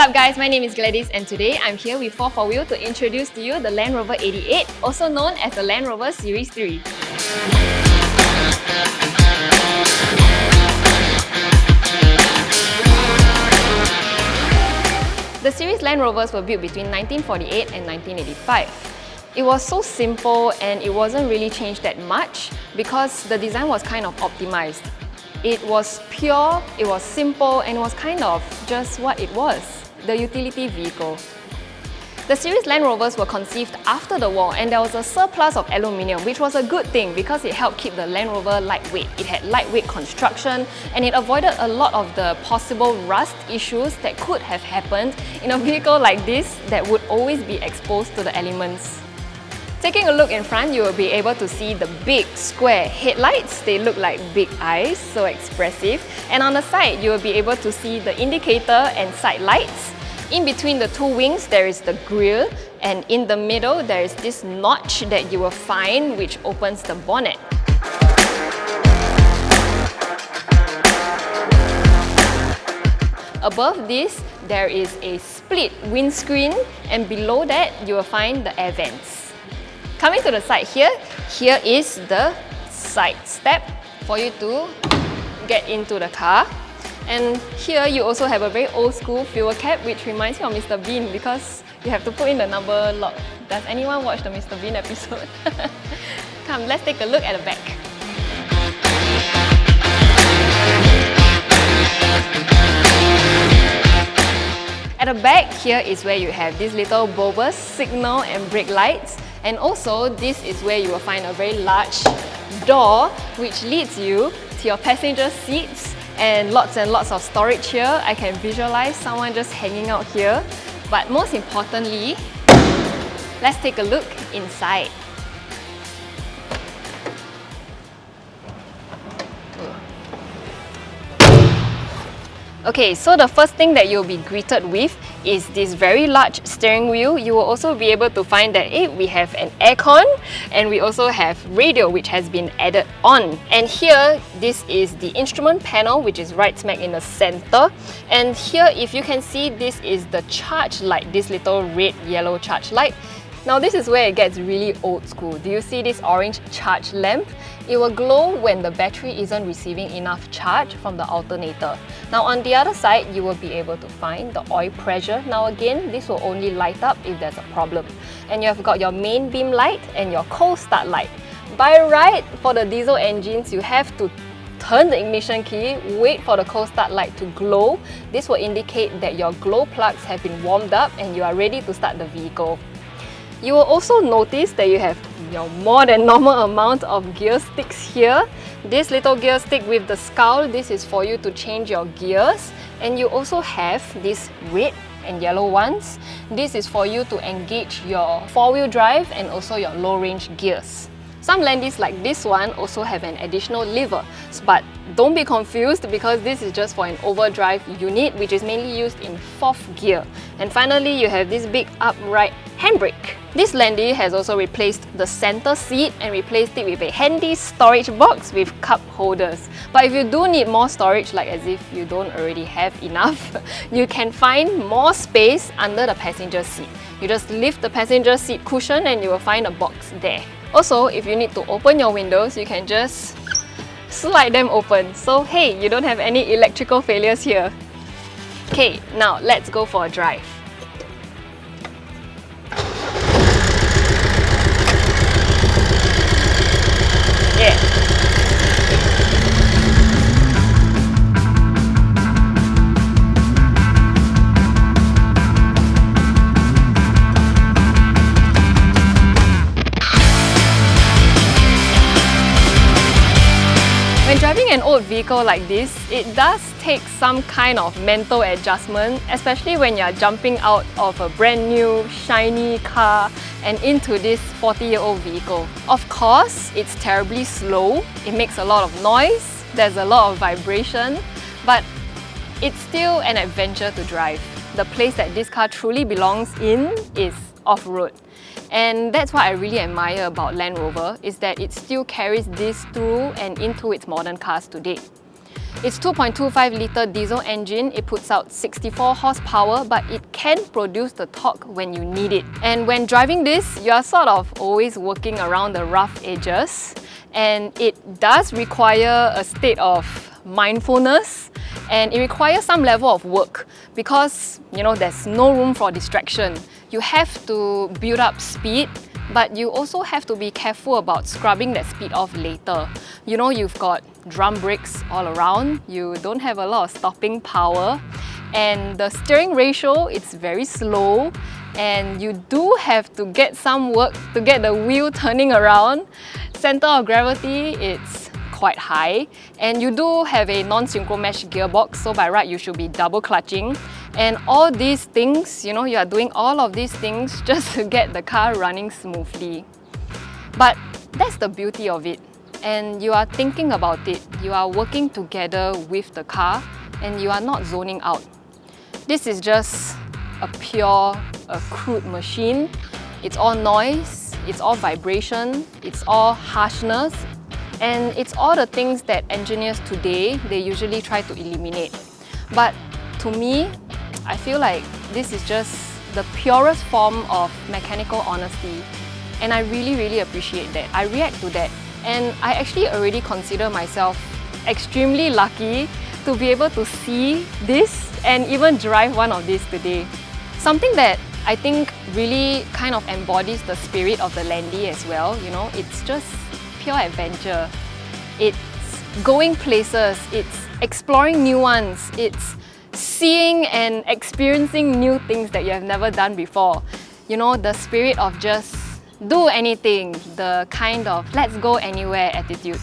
up guys, my name is Gladys and today I'm here with 4x4 to introduce to you the Landrover 88, also known as the Landrover Series III. The Series Land Rovers were built between 1948 and 1985. It was so simple and it wasn't really changed that much because the design was kind of optimized. It was pure, it was simple, and it was kind of just what it was, the utility vehicle. The Series Land Rovers were conceived after the war and there was a surplus of aluminium, which was a good thing because it helped keep the Land Rover lightweight. It had lightweight construction and it avoided a lot of the possible rust issues that could have happened in a vehicle like this that would always be exposed to the elements. Taking a look in front, you will be able to see the big square headlights. They look like big eyes, so expressive. And on the side, you will be able to see the indicator and side lights. In between the two wings, there is the grille, and in the middle, there is this notch that you will find which opens the bonnet. Above this, there is a split windscreen, and below that, you will find the air vents. Coming to the side here is the side step for you to get into the car. And here you also have a very old school fuel cap which reminds you of Mr. Bean because you have to put in the number lock. Does anyone watch the Mr. Bean episode? Come, let's take a look at the back. At the back here is where you have these little bulbous signal and brake lights. And also, this is where you will find a very large door which leads you to your passenger seats and lots of storage here. I can visualize someone just hanging out here. But most importantly, let's take a look inside. Okay, so the first thing that you'll be greeted with is this very large steering wheel. You will also be able to find that we have an aircon and we also have radio which has been added on. And here, this is the instrument panel which is right smack in the center. And here, if you can see, this is the charge light, this little red yellow charge light. Now this is where it gets really old school. Do you see this orange charge lamp? It will glow when the battery isn't receiving enough charge from the alternator. Now on the other side, you will be able to find the oil pressure. Now again, this will only light up if there's a problem. And you have got your main beam light and your cold start light. By right, for the diesel engines, you have to turn the ignition key, wait for the cold start light to glow. This will indicate that your glow plugs have been warmed up and you are ready to start the vehicle. You will also notice that you have your more than normal amount of gear sticks here. This little gear stick with the scowl, this is for you to change your gears. And you also have these red and yellow ones. This is for you to engage your four-wheel drive and also your low-range gears. Some Landys like this one also have an additional lever, but don't be confused because this is just for an overdrive unit which is mainly used in 4th gear. And finally, you have this big upright handbrake. This Landy has also replaced the center seat and replaced it with a handy storage box with cup holders. But if you do need more storage, like as if you don't already have enough, you can find more space under the passenger seat. You just lift the passenger seat cushion and you will find a box there. Also, if you need to open your windows, you can just slide them open. So hey, you don't have any electrical failures here. Okay, now let's go for a drive. Yeah. When driving an old vehicle like this, it does take some kind of mental adjustment, especially when you're jumping out of a brand new, shiny car and into this 40-year-old vehicle. Of course, it's terribly slow, it makes a lot of noise, there's a lot of vibration, but it's still an adventure to drive. The place that this car truly belongs in is off-road. And that's what I really admire about Land Rover, is that it still carries this through and into its modern cars today. Its 2.25 litre diesel engine, it puts out 64 horsepower, but it can produce the torque when you need it. And when driving this, you are sort of always working around the rough edges, and it does require a state of mindfulness, and it requires some level of work because, you know, there's no room for distraction. You have to build up speed, but you also have to be careful about scrubbing that speed off later. You know, you've got drum brakes all around, you don't have a lot of stopping power, and the steering ratio, it's very slow, and you do have to get some work to get the wheel turning around. Center of gravity, it's quite high, and you do have a non-synchro mesh gearbox, so by right you should be double clutching. And all these things, you know, you are doing all of these things just to get the car running smoothly. But that's the beauty of it, and you are thinking about it, you are working together with the car, and you are not zoning out. This is just a pure, crude machine. It's all noise, it's all vibration, it's all harshness, and it's all the things that engineers today, they usually try to eliminate. But to me, I feel like this is just the purest form of mechanical honesty, and I really appreciate that. I react to that, and I actually already consider myself extremely lucky to be able to see this and even drive one of these today. Something that I think really kind of embodies the spirit of the Landy as well, you know, it's just pure adventure. It's going places, it's exploring new ones, it's seeing and experiencing new things that you have never done before. You know, the spirit of just do anything, the kind of let's go anywhere attitude.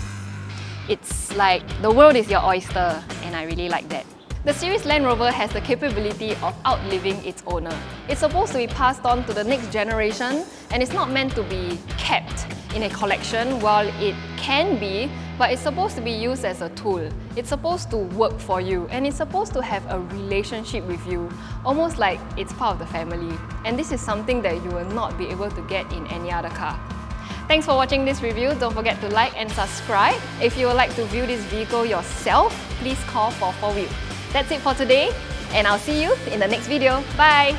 It's like the world is your oyster, and I really like that. The Series Land Rover has the capability of outliving its owner. It's supposed to be passed on to the next generation, and it's not meant to be kept in a collection. While it can be, but it's supposed to be used as a tool. It's supposed to work for you, and it's supposed to have a relationship with you, almost like it's part of the family. And this is something that you will not be able to get in any other car. Thanks for watching this review. Don't forget to like and subscribe. If you would like to view this vehicle yourself, please call for 4Wheel. That's it for today, and I'll see you in the next video. Bye!